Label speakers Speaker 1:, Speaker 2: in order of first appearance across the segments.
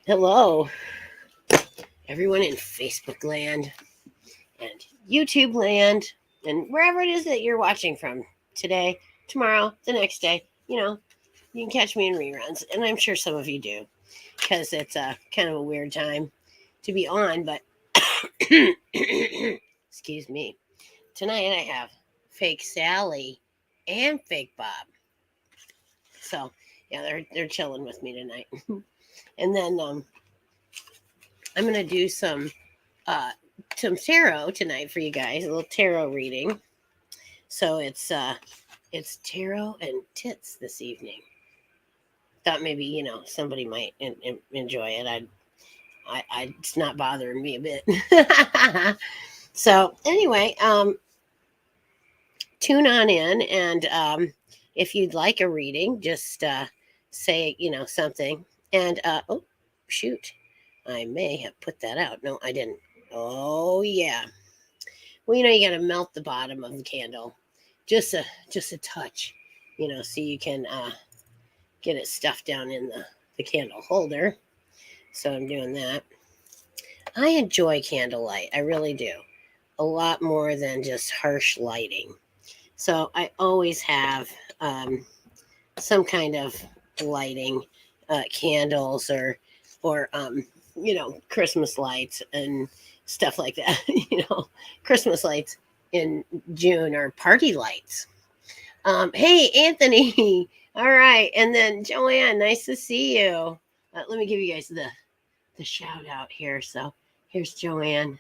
Speaker 1: Hello, everyone in Facebook land and YouTube land and wherever it is that you're watching from today, tomorrow, the next day. You can catch me in reruns, and I'm sure some of you do because it's a kind of a weird time to be on. But excuse me, tonight I have fake Sally and fake Bob. So yeah, they're chilling with me tonight, and then I'm gonna do uh, some tarot tonight for you guys, a little tarot reading. So it's tarot and tits this evening. Thought maybe somebody might enjoy it. It's not bothering me a bit. So anyway, tune on in, and if you'd like a reading, just say something. And oh shoot, I may have put that out. No, I didn't. Oh yeah. Well, you got to melt the bottom of the candle, just a touch, so you can get it stuffed down in the candle holder. So I'm doing that. I enjoy candlelight. I really do. A lot more than just harsh lighting. So I always have some kind of lighting, candles or Christmas lights and stuff like that. Christmas lights in June are party lights. Hey, Anthony. All right. And then Joanne, nice to see you. Let me give you guys the shout out here. So here's Joanne.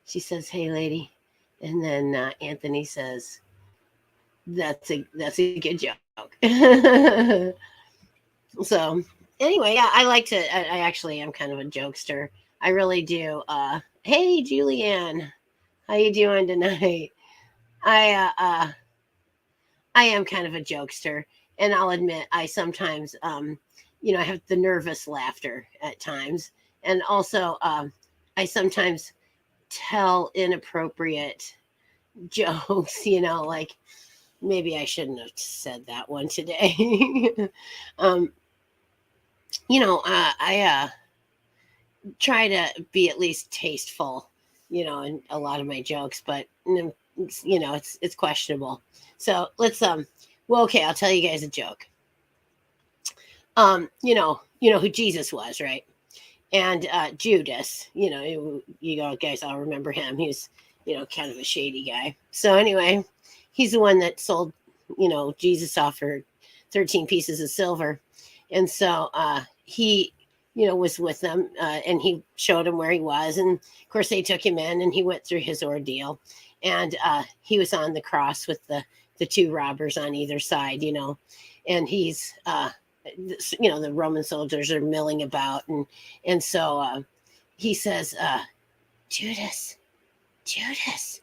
Speaker 1: She says, "Hey, lady," and then Anthony says, "That's a good joke." So anyway, yeah, I like to. I actually am kind of a jokester. I really do. Hey, Julianne, how you doing tonight? I I am kind of a jokester, and I'll admit I sometimes I have the nervous laughter at times, and also I sometimes tell inappropriate jokes. Like maybe I shouldn't have said that one today. um, I try to be at least tasteful, in a lot of my jokes, but it's questionable. So let's well, okay, I'll tell you guys a joke. You know who Jesus was, right? And Judas, you guys all remember him. He was, kind of a shady guy. So anyway, he's the one that sold, Jesus off for 13 pieces of silver. And so he, was with them, and he showed him where he was. And of course, they took him in, and he went through his ordeal. And he was on the cross with the two robbers on either side, and he's the Roman soldiers are milling about, and so he says, Judas, Judas,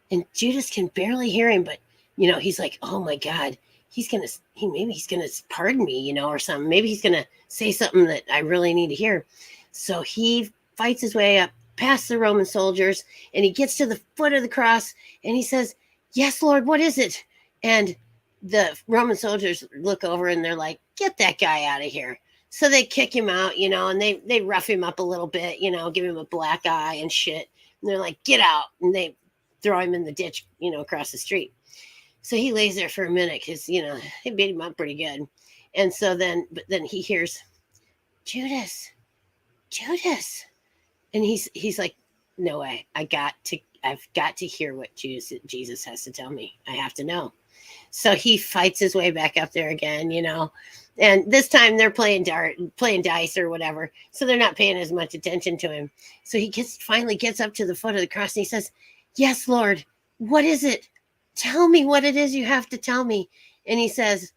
Speaker 1: and Judas can barely hear him, but he's like, oh my God, maybe he's gonna pardon me, or something. Maybe he's gonna say something that I really need to hear. So he fights his way up past the Roman soldiers, and he gets to the foot of the cross, and he says, "Yes, Lord, what is it?" And the Roman soldiers look over and they're like, "Get that guy out of here." So they kick him out, and they rough him up a little bit, give him a black eye and shit. And they're like, "Get out." And they throw him in the ditch, across the street. So he lays there for a minute because, they beat him up pretty good. And so but then he hears, "Judas, Judas." And he's like, "No way. I've got to hear what Jesus has to tell me. I have to know." So he fights his way back up there again, and this time they're playing dice or whatever. So they're not paying as much attention to him. So he finally gets up to the foot of the cross and he says, "Yes, Lord, what is it? Tell me what it is you have to tell me." And he says,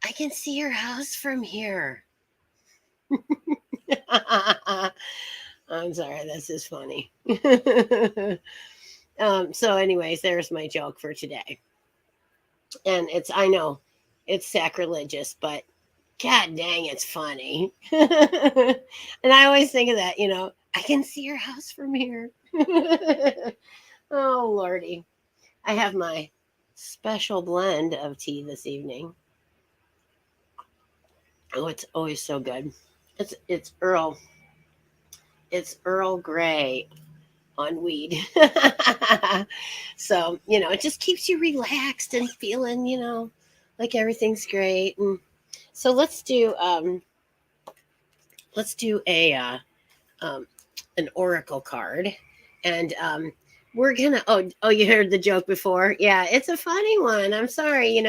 Speaker 1: "I can see your house from here." I'm sorry, that's just funny. So anyways, there's my joke for today. And I know it's sacrilegious, but God dang, it's funny. And I always think of that, I can see your house from here. Oh, Lordy. I have my special blend of tea this evening. Oh, it's always so good. It's Earl. It's Earl Grey on weed. So, it just keeps you relaxed and feeling, like everything's great. And so let's do a um an oracle card. And we're gonna oh, you heard the joke before. Yeah, it's a funny one. I'm sorry,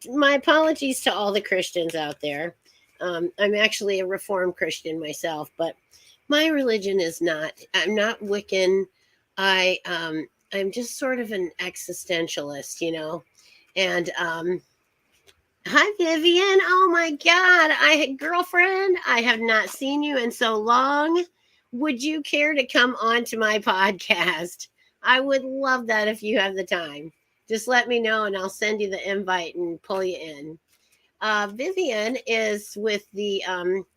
Speaker 1: my apologies to all the Christians out there. I'm actually a Reformed Christian myself, but my religion is not. I'm not Wiccan. I'm just sort of an existentialist, And hi, Vivian. Oh my God, girlfriend. I have not seen you in so long. Would you care to come on to my podcast? I would love that if you have the time. Just let me know, and I'll send you the invite and pull you in. Vivian is with the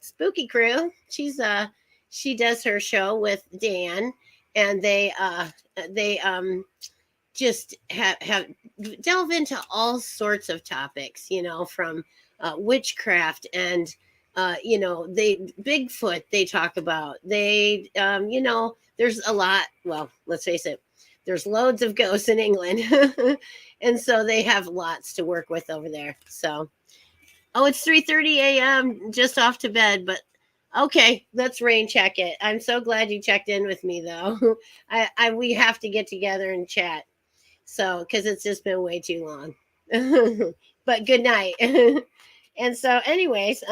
Speaker 1: Spooky Crew. She does her show with Dan, and they just have delve into all sorts of topics, from witchcraft and they Bigfoot they talk about. There's a lot. Well, let's face it, there's loads of ghosts in England, and so they have lots to work with over there. So, oh, it's 3:30 a.m. Just off to bed, but okay, let's rain check it. I'm so glad you checked in with me, though. I we have to get together and chat. So, because it's just been way too long. But good night. And so, anyways,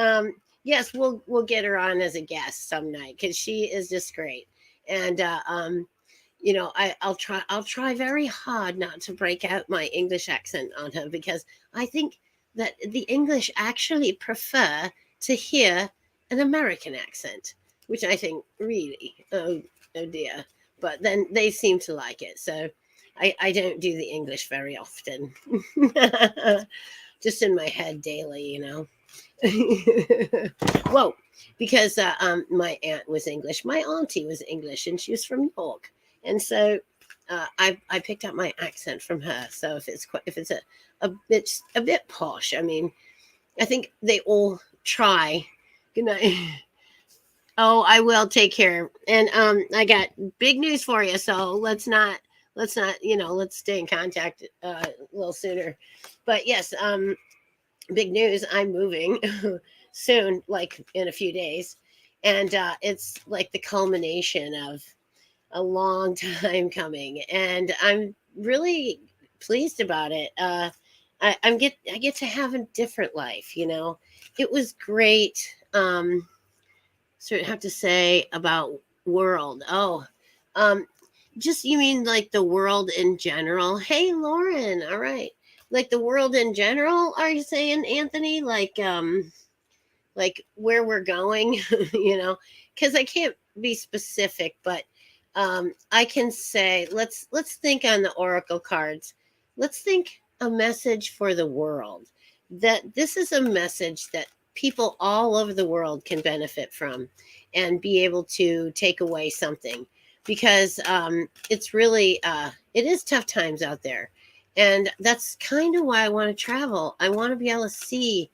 Speaker 1: yes, we'll get her on as a guest some night because she is just great. And I'll try very hard not to break out my English accent on her because I think that the English actually prefer to hear an American accent, which I think really, oh dear. But then they seem to like it. So I don't do the English very often. Just in my head daily. Whoa, because my aunt was English. My auntie was English, and she was from York. And so I picked up my accent from her. So if it's a bit posh, I mean, I think they all try. Good night. Oh, I will take care. And I got big news for you. So let's not, let's stay in contact a little sooner. But yes, big news. I'm moving soon, like in a few days. And it's like the culmination of a long time coming. And I'm really pleased about it. I get to have a different life. It was great. So I have to say about world. Oh, um, just you mean like the world in general? Hey, Lauren. All right, like the world in general. Are you saying, Anthony? Like where we're going? Because I can't be specific, but I can say let's think on the oracle cards. Let's think a message for the world. That this is a message that people all over the world can benefit from and be able to take away something because it's really it is tough times out there, and that's kind of why I want to travel. I want to be able to see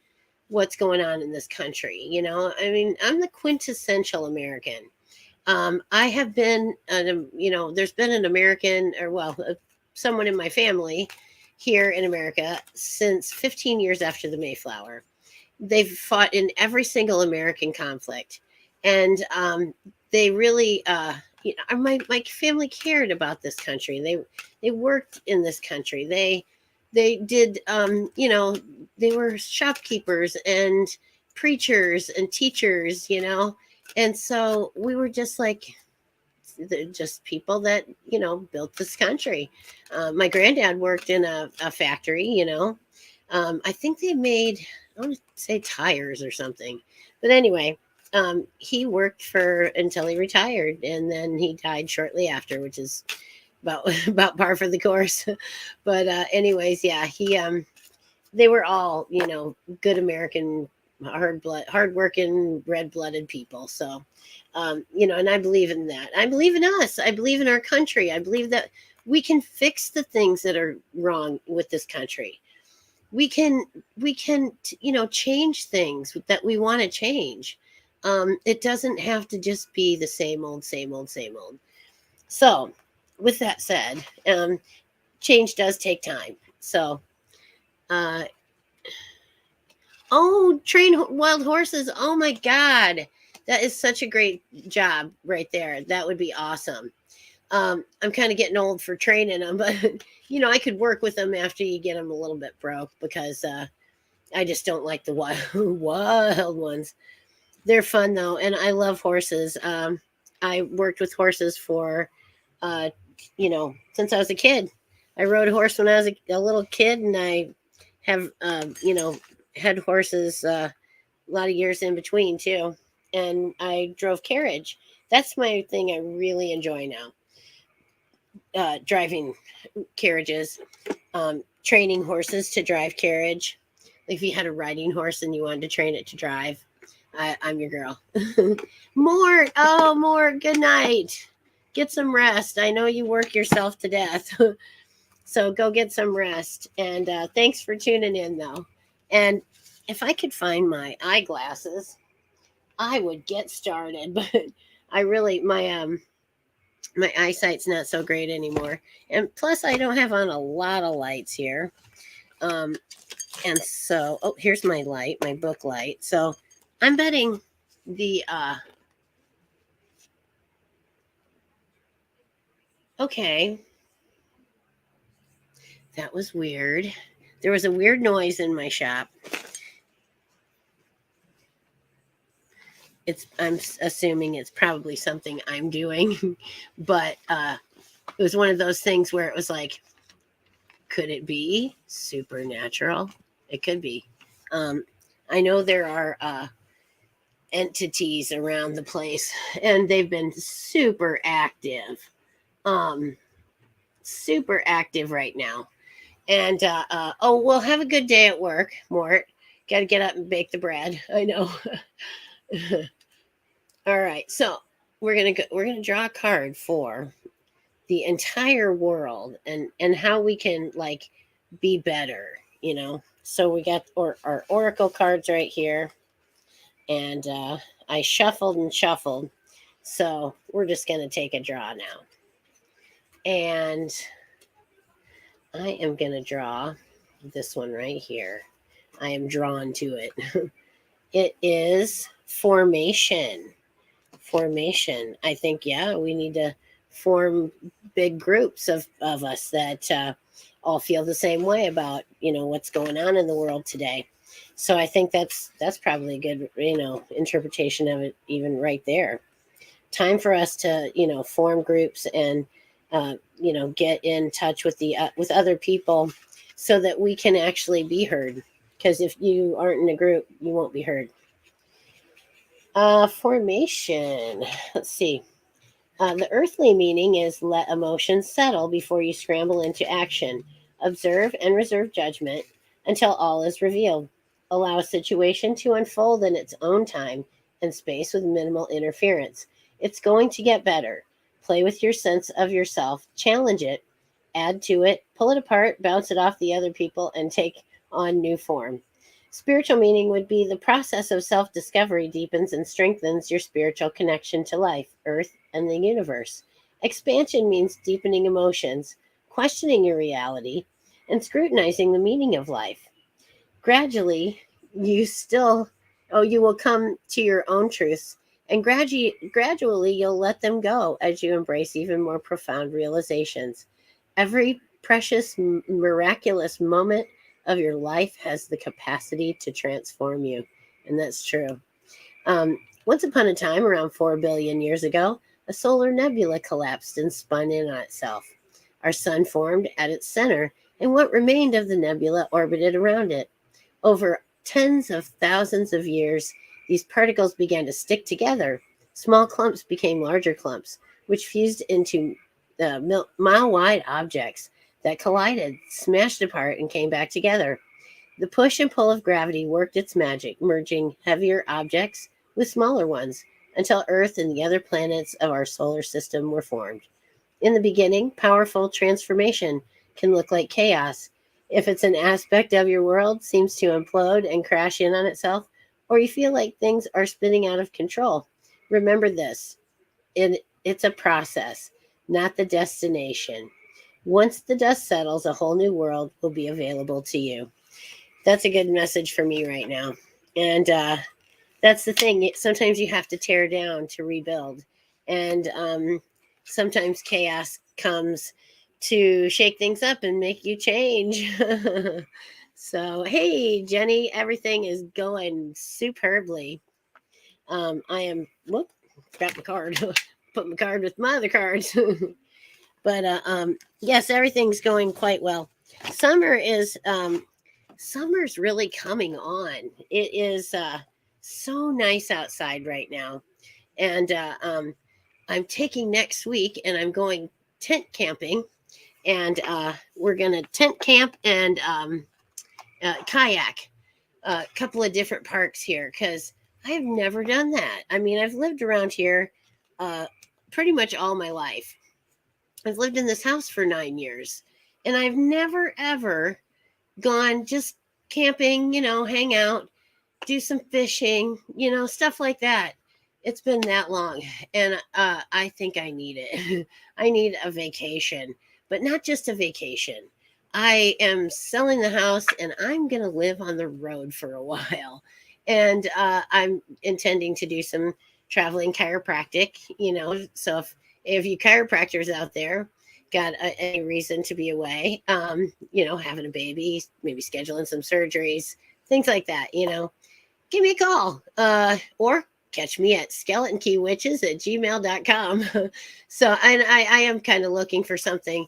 Speaker 1: what's going on in this country. I mean, I'm the quintessential American. I have been, there's been an American, or well, someone in my family here in America since 15 years after the Mayflower. They've fought in every single American conflict, and they really, my family cared about this country. They worked in this country. They did, they were shopkeepers and preachers and teachers. And so we were just like just people that built this country. My granddad worked in a factory. I think they made, I want to say, tires or something, but anyway, he worked for until he retired, and then he died shortly after, which is about about par for the course. But anyways, yeah, they were all good American, hardworking, red-blooded people. So and I believe in that. I believe in us. I believe in our country. I believe that we can fix the things that are wrong with this country. We can change things that we want to change. It doesn't have to just be the same old, same old, same old. So, with that said, change does take time. So, uh, oh, train wild horses. Oh my God. That is such a great job right there. That would be awesome. I'm kind of getting old for training them, but I could work with them after you get them a little bit broke because I just don't like the wild, wild ones. They're fun though, and I love horses. I worked with horses for, uh, since I was a kid. I rode a horse when I was a little kid, and I have, had horses a lot of years in between too. And I drove carriage. That's my thing I really enjoy now. Driving carriages, training horses to drive carriage. If you had a riding horse and you wanted to train it to drive, I'm your girl. Mort, oh, Mort, good night. Get some rest. I know you work yourself to death. So go get some rest. And thanks for tuning in, though. And if I could find my eyeglasses, I would get started. But I really, my eyesight's not so great anymore. And plus, I don't have on a lot of lights here. And so, oh, here's my light, my book light. So I'm betting the, okay, that was weird. There was a weird noise in my shop. I'm assuming it's probably something I'm doing, but it was one of those things where it was like, could it be supernatural? It could be. I know there are entities around the place, and they've been super active right now. And oh, well, have a good day at work, Mort. Got to get up and bake the bread. I know. All right, so we're gonna draw a card for the entire world and how we can like be better. So we got our oracle cards right here, and I shuffled and shuffled. So we're just gonna take a draw now, and I am gonna draw this one right here. I am drawn to it. It is formation. Formation. I think, yeah, we need to form big groups of us that all feel the same way about, what's going on in the world today. So I think that's probably a good, interpretation of it even right there. Time for us to, form groups and, get in touch with with other people so that we can actually be heard. Because if you aren't in a group, you won't be heard. Formation. Let's see. The earthly meaning is let emotions settle before you scramble into action. Observe and reserve judgment until all is revealed. Allow a situation to unfold in its own time and space with minimal interference. It's going to get better. Play with your sense of yourself, challenge it, add to it, pull it apart, bounce it off the other people, and take on new form. Spiritual meaning would be the process of self discovery deepens and strengthens your spiritual connection to life, earth, and the universe. Expansion means deepening emotions, questioning your reality, and scrutinizing the meaning of life. Gradually, you will come to your own truths, and gradually you'll let them go as you embrace even more profound realizations. Every precious, miraculous moment of your life has the capacity to transform you. And that's true. Once upon a time, around 4 billion years ago, a solar nebula collapsed and spun in on itself. Our sun formed at its center, and what remained of the nebula orbited around it. Over tens of thousands of years, these particles began to stick together. Small clumps became larger clumps, which fused into mile-wide objects that collided, smashed apart, and came back together. The push and pull of gravity worked its magic, merging heavier objects with smaller ones until Earth and the other planets of our solar system were formed. In the beginning, powerful transformation can look like chaos. If it's an aspect of your world seems to implode and crash in on itself, or you feel like things are spinning out of control, remember this: it's a process, not the destination. Once the dust settles, a whole new world will be available to you. That's a good message for me right now. And that's the thing. Sometimes you have to tear down to rebuild. And sometimes chaos comes to shake things up and make you change. So, hey, Jenny, everything is going superbly. I am, whoop, forgot my card. Put my card with my other cards. But yes, everything's going quite well. Summer is summer's really coming on. It is so nice outside right now, and I'm taking next week, and I'm going tent camping, and we're gonna tent camp and kayak a couple of different parks here because I've never done that. I mean, I've lived around here uh, pretty much all my life. I've lived in this house for 9 years, and I've never ever gone just camping, hang out, do some fishing, stuff like that. It's been that long, and I think I need it. I need a vacation, but not just a vacation. I am selling the house, and I'm going to live on the road for a while. And I'm intending to do some traveling chiropractic, So if you chiropractors out there got a reason to be away, having a baby, maybe scheduling some surgeries, things like that, give me a call or catch me at skeletonkeywitches@gmail.com. So I am kind of looking for something.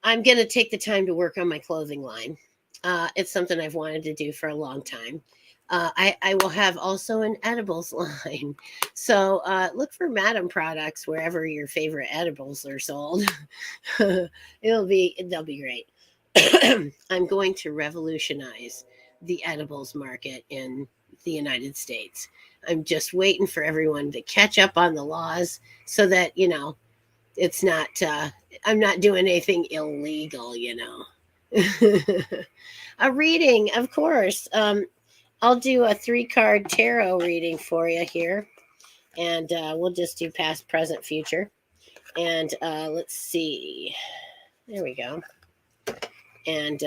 Speaker 1: I'm going to take the time to work on my clothing line. It's something I've wanted to do for a long time. I will have also an edibles line. So look for Madam products wherever your favorite edibles are sold. They'll be great. I'm going to revolutionize the edibles market in the United States. I'm just waiting for everyone to catch up on the laws so that, it's not, I'm not doing anything illegal, A reading, of course. I'll do a 3-card tarot reading for you here. And we'll just do past, present, future. And let's see. There we go. And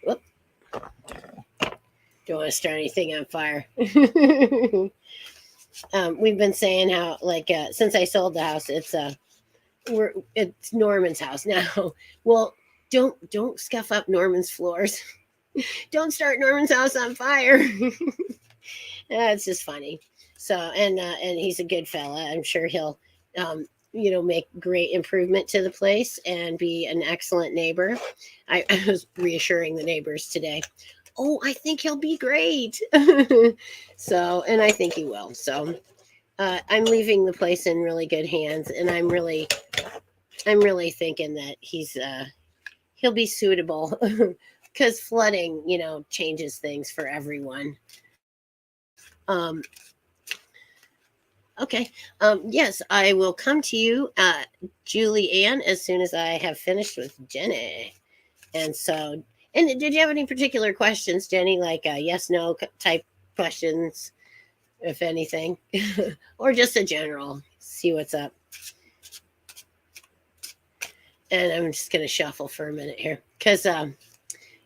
Speaker 1: whoop. Don't want to start anything on fire. We've been saying how, like, since I sold the house, it's Norman's house now. Well, don't scuff up Norman's floors. Don't start Norman's house on fire. It's just funny. So, and he's a good fella. I'm sure he'll, make great improvement to the place and be an excellent neighbor. I was reassuring the neighbors today. Oh, I think he'll be great. So, and I think he will. So, I'm leaving the place in really good hands, and I'm really thinking that he'll be suitable because flooding, changes things for everyone. Okay. Yes, I will come to you, Julie Ann, as soon as I have finished with Jenny. And so, and did you have any particular questions, Jenny? Like yes, no type questions, if anything, or just a general, see what's up. And I'm just going to shuffle for a minute here because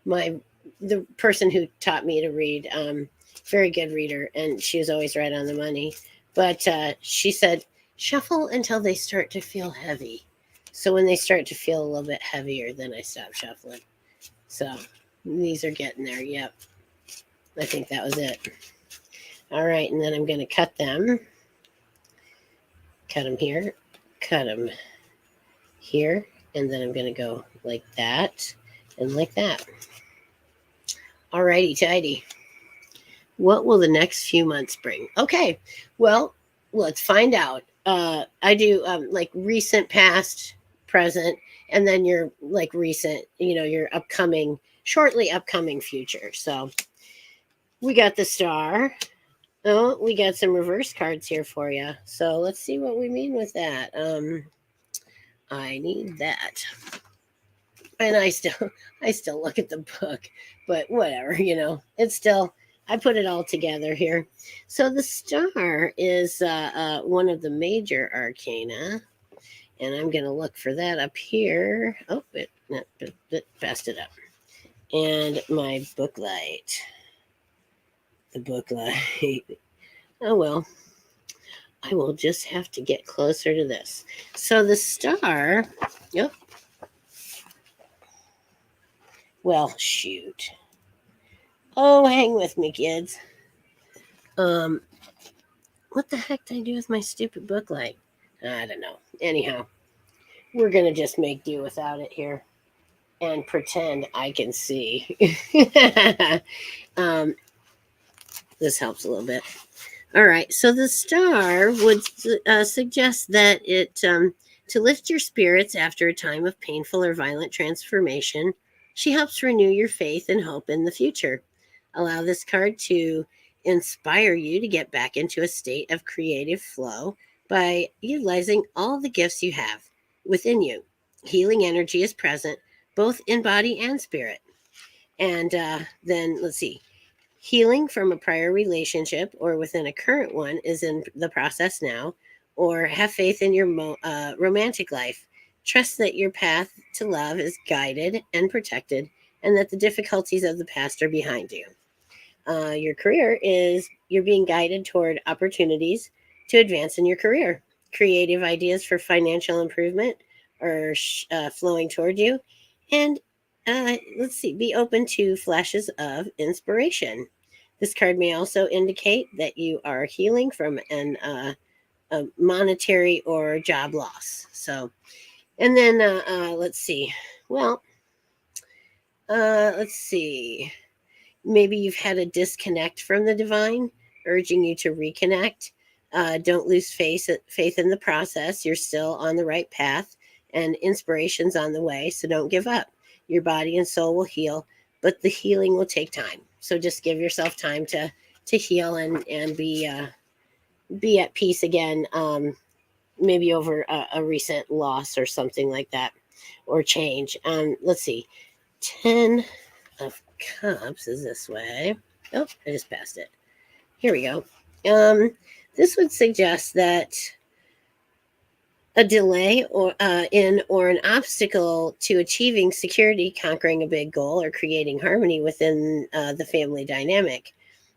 Speaker 1: the person who taught me to read, very good reader, and she was always right on the money. But she said, shuffle until they start to feel heavy. So when they start to feel a little bit heavier, then I stop shuffling. So these are getting there. Yep. I think that was it. All right. And then I'm going to cut them. Cut them here. Cut them here. And then I'm going to go like that and like that. All righty, tidy. What will the next few months bring? Okay, well, let's find out. I do like recent, past, present, and then your like recent, your shortly upcoming future. So we got the star. Oh, we got some reverse cards here for you. So let's see what we mean with that. I need that. And I still look at the book, but whatever, it's still I put it all together here. So the star is one of the major arcana, and I'm going to look for that up here. Oh, it passed it up. And my book light. The book light. Oh, well, I will just have to get closer to this. So the star, oh, well, shoot. Oh, hang with me, kids. Um, what the heck did I do with my stupid book light? I don't know. Anyhow, we're going to just make do without it here and pretend I can see. um, this helps a little bit. All right. So the star would suggest that it to lift your spirits after a time of painful or violent transformation. She helps renew your faith and hope in the future. Allow this card to inspire you to get back into a state of creative flow by utilizing all the gifts you have within you. Healing energy is present both in body and spirit. And then let's see. Healing from a prior relationship or within a current one is in the process now, or have faith in your romantic life. Trust that your path to love is guided and protected, and that the difficulties of the past are behind you. Your career is you're being guided toward opportunities to advance in your career. Creative ideas for financial improvement are flowing toward you. And let's see, be open to flashes of inspiration. This card may also indicate that you are healing from a monetary or job loss. So, and then let's see. Well, let's see. Maybe you've had a disconnect from the divine, urging you to reconnect. Don't lose faith in the process. You're still on the right path, and inspiration's on the way. So don't give up. Your body and soul will heal, but the healing will take time. So just give yourself time to heal and be at peace again. Maybe over a recent loss or something like that, or change. Let's see. 10 of Cups is this way. Oh, I just passed it. Here we go. This would suggest that a delay or an obstacle to achieving security, conquering a big goal, or creating harmony within the family dynamic.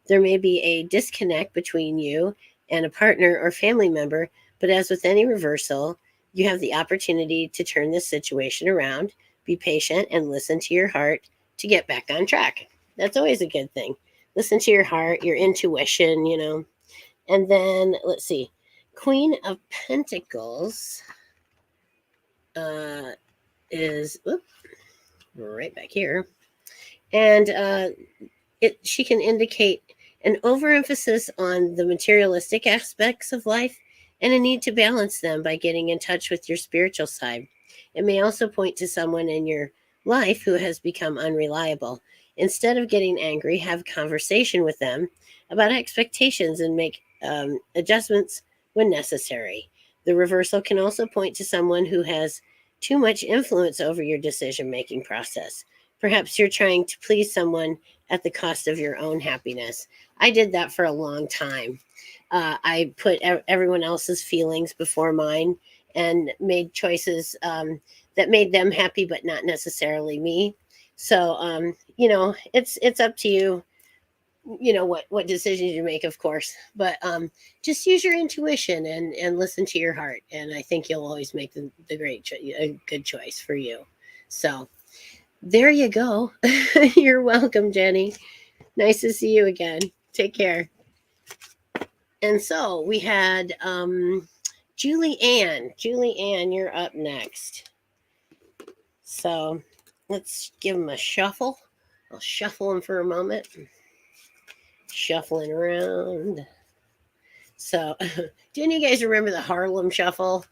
Speaker 1: There may be a disconnect between you and a partner or family member, but as with any reversal, you have the opportunity to turn this situation around. Be patient and listen to your heart to get back on track. That's always a good thing. Listen to your heart, your intuition, you know. And then let's see. Queen of Pentacles is right back here. And she can indicate an overemphasis on the materialistic aspects of life and a need to balance them by getting in touch with your spiritual side. It may also point to someone in your life who has become unreliable. Instead of getting angry, have a conversation with them about expectations and make adjustments when necessary. The reversal can also point to someone who has too much influence over your decision making process. Perhaps you're trying to please someone at the cost of your own happiness. I did that for a long time. I put everyone else's feelings before mine and made choices that made them happy, but not necessarily me. So, it's up to you. You know what decisions you make, of course, but just use your intuition and listen to your heart, and I think you'll always make the a good choice for you. So there you go. You're welcome, Jenny. Nice to see you again. Take care. And so we had Julie Ann. Julie Ann, you're up next. So let's give them a shuffle. I'll shuffle them for a moment. Shuffling around. So, do any of you guys remember the Harlem Shuffle?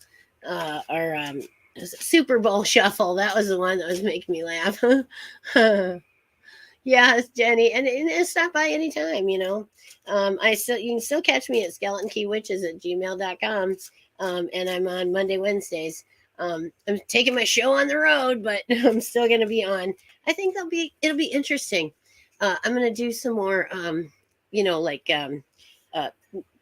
Speaker 1: Or Super Bowl Shuffle? That was the one that was making me laugh. Yes, Jenny, and stop by anytime. You know, you can still catch me at skeletokey.witches@gmail.com. And I'm on Monday, Wednesdays. I'm taking my show on the road, but I'm still going to be on. I think it'll be interesting. I'm going to do some more like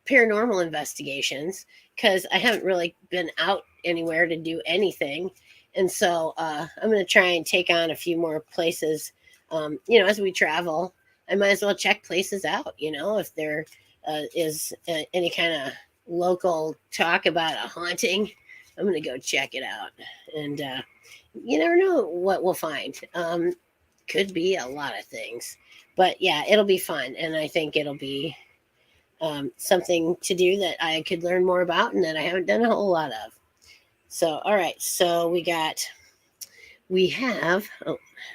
Speaker 1: paranormal investigations, because I haven't really been out anywhere to do anything. And so I'm going to try and take on a few more places. As we travel, I might as well check places out, if there is any kind of local talk about a haunting. I'm going to go check it out. And you never know what we'll find. Could be a lot of things. But yeah, it'll be fun. And I think it'll be something to do that I could learn more about and that I haven't done a whole lot of. So, all right. So we have,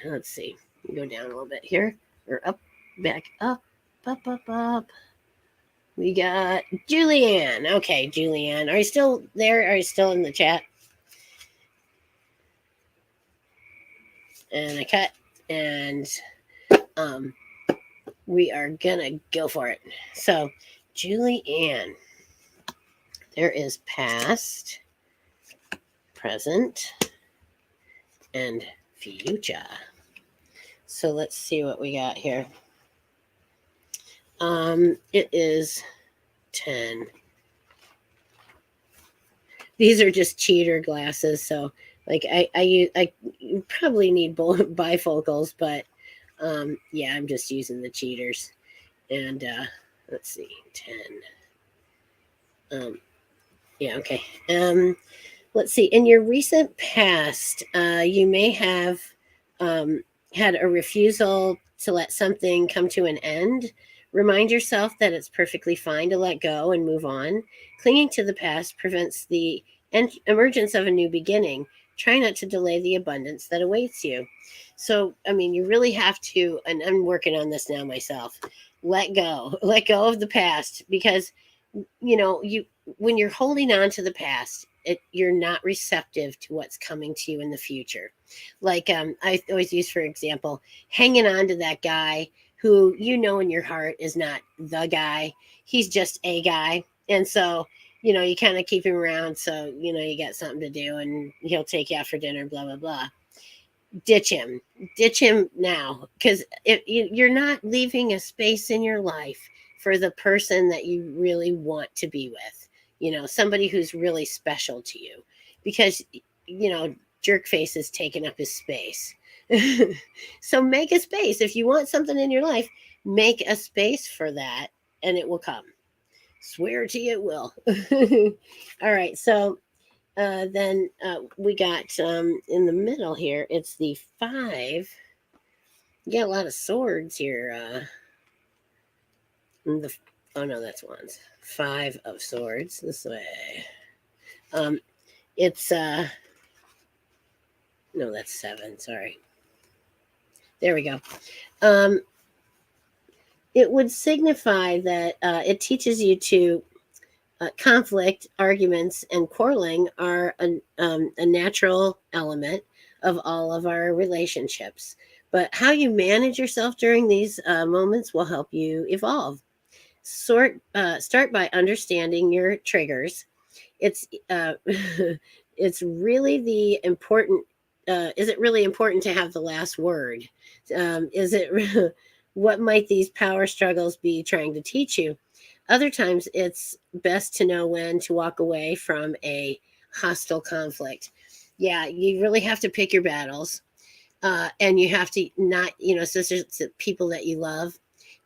Speaker 1: let's see, go down a little bit here, or up, back up, up. We got Julianne. Okay, Julianne, are you still there? Are you still in the chat? And I cut, and we are gonna go for it. So, Julianne, there is past, present, and future. So let's see what we got here. It is 10. These are just cheater glasses, so like I probably need bifocals, but yeah, I'm just using the cheaters. And let's see, 10. Yeah, okay. Let's see. In your recent past, you may have had a refusal to let something come to an end. Remind yourself that it's perfectly fine to let go and move on. Clinging to the past prevents the emergence of a new beginning. Try not to delay the abundance that awaits you. So, I mean, you really have to, and I'm working on this now myself, let go of the past, because, when you're holding on to the past, you're not receptive to what's coming to you in the future. Like I always use, for example, hanging on to that guy who in your heart is not the guy. He's just a guy. And so, you kind of keep him around. So, you got something to do and he'll take you out for dinner, blah, blah, blah. Ditch him now. Because you're not leaving a space in your life for the person that you really want to be with. Somebody who's really special to you, because, jerk face is taking up his space. So make a space. If you want something in your life, make a space for that and it will come. Swear to you it will. All right. So then we got in the middle here, it's the 5. You got a lot of swords here. Oh no, that's wands. 5 of swords this way. It's no, that's 7. Sorry. There we go. It would signify that it teaches you to conflict, arguments, and quarreling are a natural element of all of our relationships. But how you manage yourself during these moments will help you evolve. Start by understanding your triggers. It's it's really the important. Is it really important to have the last word? Is it what might these power struggles be trying to teach you? Other times, it's best to know when to walk away from a hostile conflict. Yeah, you really have to pick your battles, and you have to not, especially people that you love.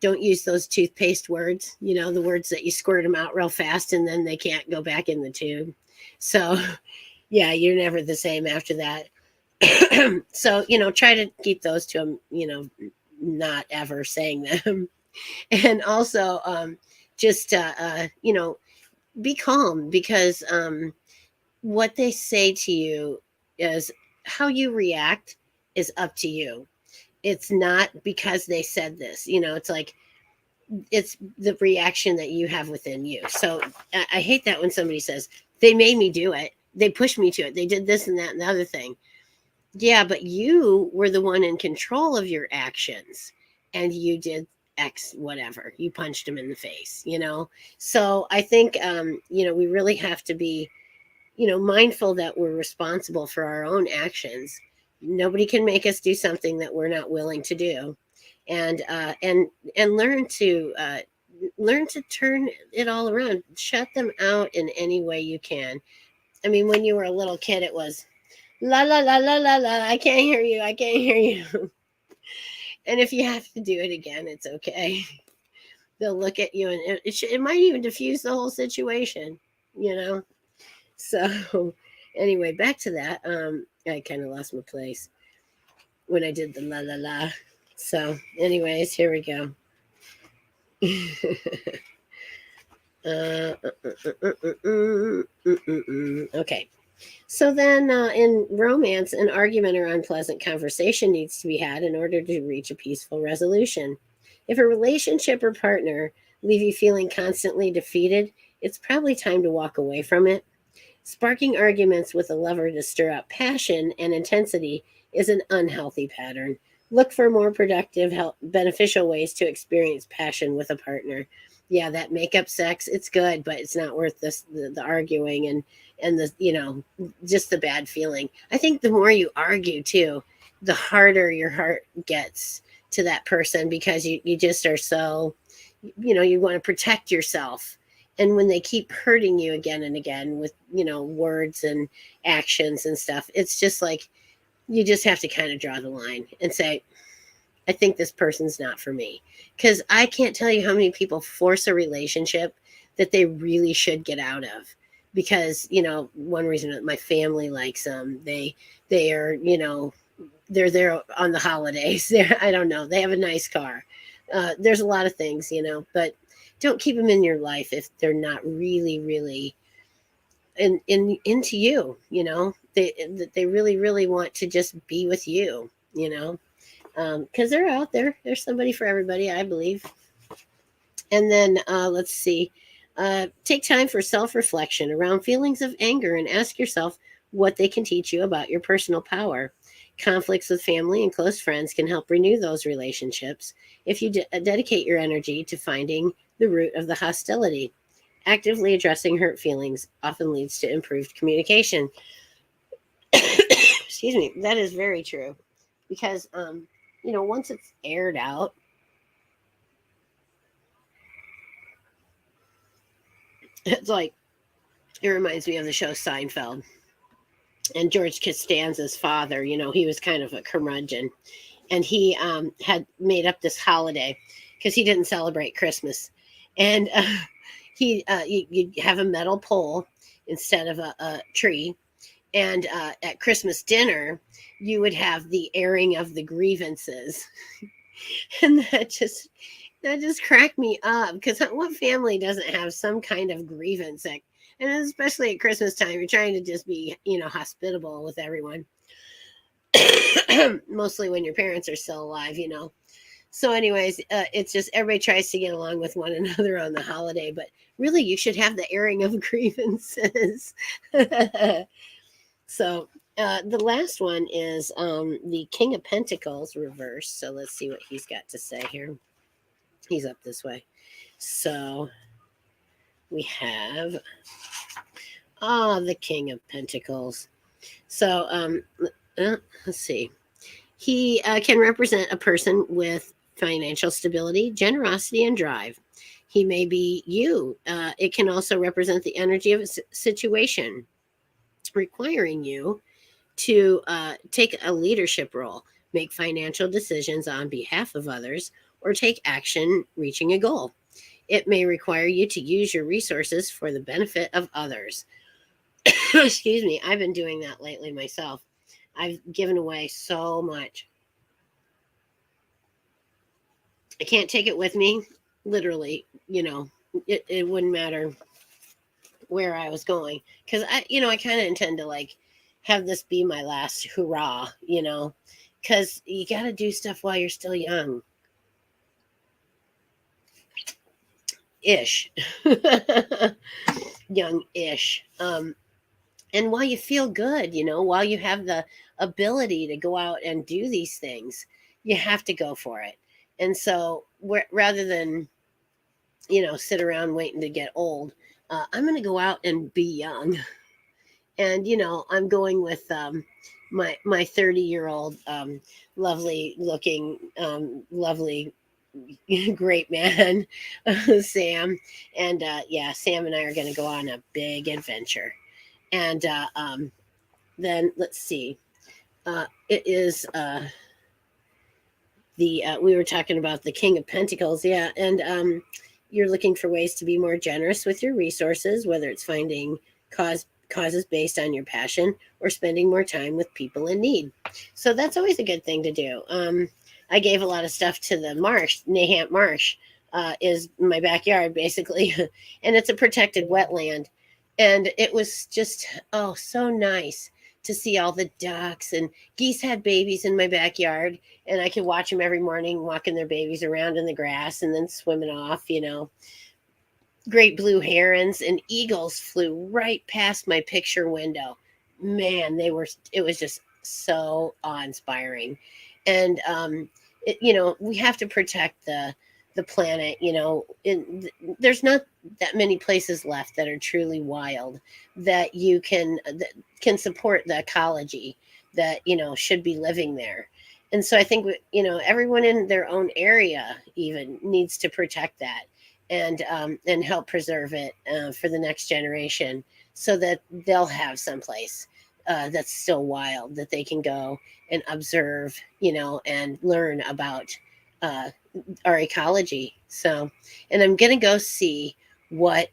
Speaker 1: Don't use those toothpaste words. The words that you squirt them out real fast and then they can't go back in the tube. So, yeah, you're never the same after that. So, try to keep those to them, not ever saying them. And also, just, be calm, because what they say to you is how you react is up to you. It's not because they said this, it's like, it's the reaction that you have within you. So I hate that when somebody says, they made me do it. They pushed me to it. They did this and that and the other thing. Yeah, but you were the one in control of your actions, and you did X whatever. You punched him in the face, So I think, we really have to be, mindful that we're responsible for our own actions. Nobody can make us do something that we're not willing to do. And learn to learn to turn it all around. Shut them out in any way you can. I mean, when you were a little kid, it was la la la la la la. I can't hear you. I can't hear you. And if you have to do it again, it's okay. They'll look at you, and it might even diffuse the whole situation. You know. So anyway, back to that. I kind of lost my place when I did the la la la. So, anyways, here we go. Okay. So then, in romance, an argument or unpleasant conversation needs to be had in order to reach a peaceful resolution. If a relationship or partner leave you feeling constantly defeated, it's probably time to walk away from it. Sparking arguments with a lover to stir up passion and intensity is an unhealthy pattern. Look for more productive, beneficial ways to experience passion with a partner. Yeah, that makeup sex, it's good, but it's not worth the arguing and the just the bad feeling. I think the more you argue too, the harder your heart gets to that person, because you just are so, you want to protect yourself. And when they keep hurting you again and again with words and actions and stuff, it's just like you just have to kind of draw the line and say, I think this person's not for me. Because I can't tell you how many people force a relationship that they really should get out of. Because, one reason that my family likes them, they are, they're there on the holidays. I don't know. They have a nice car. There's a lot of things, but don't keep them in your life if they're not really, really into you, they really, really want to just be with you, because they're out there. There's somebody for everybody, I believe. And then let's see. Take time for self-reflection around feelings of anger and ask yourself what they can teach you about your personal power. Conflicts with family and close friends can help renew those relationships if you dedicate your energy to finding the root of the hostility. Actively addressing hurt feelings often leads to improved communication. Excuse me. That is very true, because once it's aired out, it's like, it reminds me of the show Seinfeld. And George Costanza's father, he was kind of a curmudgeon, and he had made up this holiday because he didn't celebrate Christmas, and you'd have a metal pole instead of a tree, and at Christmas dinner you would have the airing of the grievances. And that just cracked me up, because what family doesn't have some kind of grievance and especially at Christmas time, you're trying to just be, hospitable with everyone. Mostly when your parents are still alive, So, anyways, it's just everybody tries to get along with one another on the holiday, but really, you should have the airing of grievances. So, the last one is the King of Pentacles reversed. So, let's see what he's got to say here. He's up this way. So, we have the King of Pentacles. So, let's see. He can represent a person with financial stability, generosity, and drive. He may be you. It can also represent the energy of a situation requiring you to take a leadership role, make financial decisions on behalf of others, or take action reaching a goal. It may require you to use your resources for the benefit of others. Excuse me, I've been doing that lately myself. I've given away so much. I can't take it with me. Literally, it wouldn't matter where I was going, because I kind of intend to like have this be my last hurrah, because you got to do stuff while you're still young. Ish. Young-ish. And while you feel good, while you have the ability to go out and do these things, you have to go for it. And so rather than, sit around waiting to get old, I'm going to go out and be young. And, I'm going with my 30-year-old, lovely looking, lovely great man, Sam. And yeah, Sam and I are going to go on a big adventure. And then let's see. It is the we were talking about the King of Pentacles, yeah, and you're looking for ways to be more generous with your resources, whether it's finding causes based on your passion or spending more time with people in need. So that's always a good thing to do. I gave a lot of stuff to the marsh, Nahant Marsh. Is my backyard basically, and it's a protected wetland, and it was just so nice to see all the ducks and geese had babies in my backyard, and I could watch them every morning walking their babies around in the grass and then swimming off, Great blue herons and eagles flew right past my picture window. Man, it was just so awe-inspiring. And we have to protect the planet, there's not that many places left that are truly wild that can support the ecology that should be living there. And so I think everyone in their own area even needs to protect that and help preserve it for the next generation, so that they'll have someplace that's still wild that they can go and observe, and learn about uh, our ecology. So, and I'm gonna go see what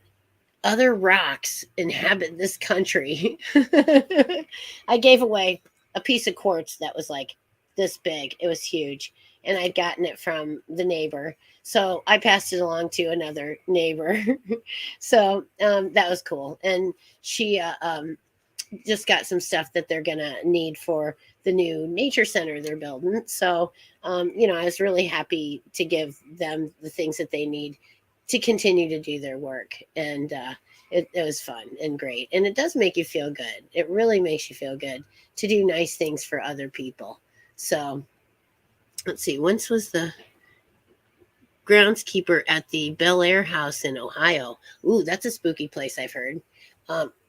Speaker 1: other rocks inhabit this country. I gave away a piece of quartz that was like this big. It was huge. And I'd gotten it from the neighbor. So I passed it along to another neighbor. So that was cool. And she just got some stuff that they're going to need for the new nature center they're building. So, I was really happy to give them the things that they need to continue to do their work. And it was fun and great. And it does make you feel good. It really makes you feel good to do nice things for other people. So let's see, once was the groundskeeper at the Bel Air house in Ohio. Ooh, that's a spooky place, I've heard.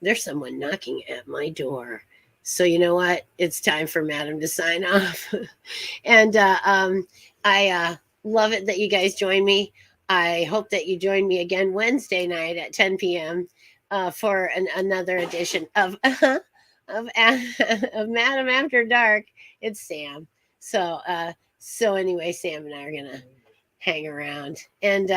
Speaker 1: There's someone knocking at my door. So you know what? It's time for Madam to sign off. And I love it that you guys join me. I hope that you join me again Wednesday night at 10 p.m. For another edition of of Madam After Dark. It's Sam. So anyway, Sam and I are gonna hang around, and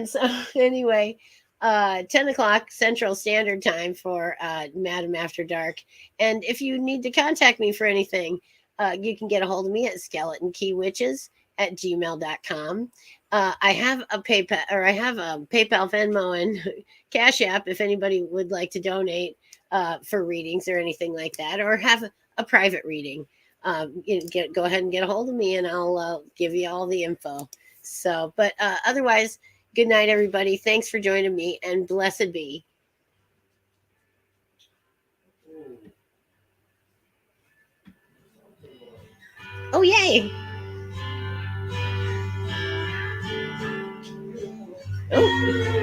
Speaker 1: so anyway, 10 o'clock Central Standard Time for Madam After Dark. And if you need to contact me for anything, you can get a hold of me at skeletonkeywitches@gmail.com. I have a PayPal, Venmo, and Cash App if anybody would like to donate for readings or anything like that, or have a private reading. Go ahead and get a hold of me, and I'll give you all the info. So, but otherwise, good night, everybody. Thanks for joining me, and blessed be. Oh, yay! Oh.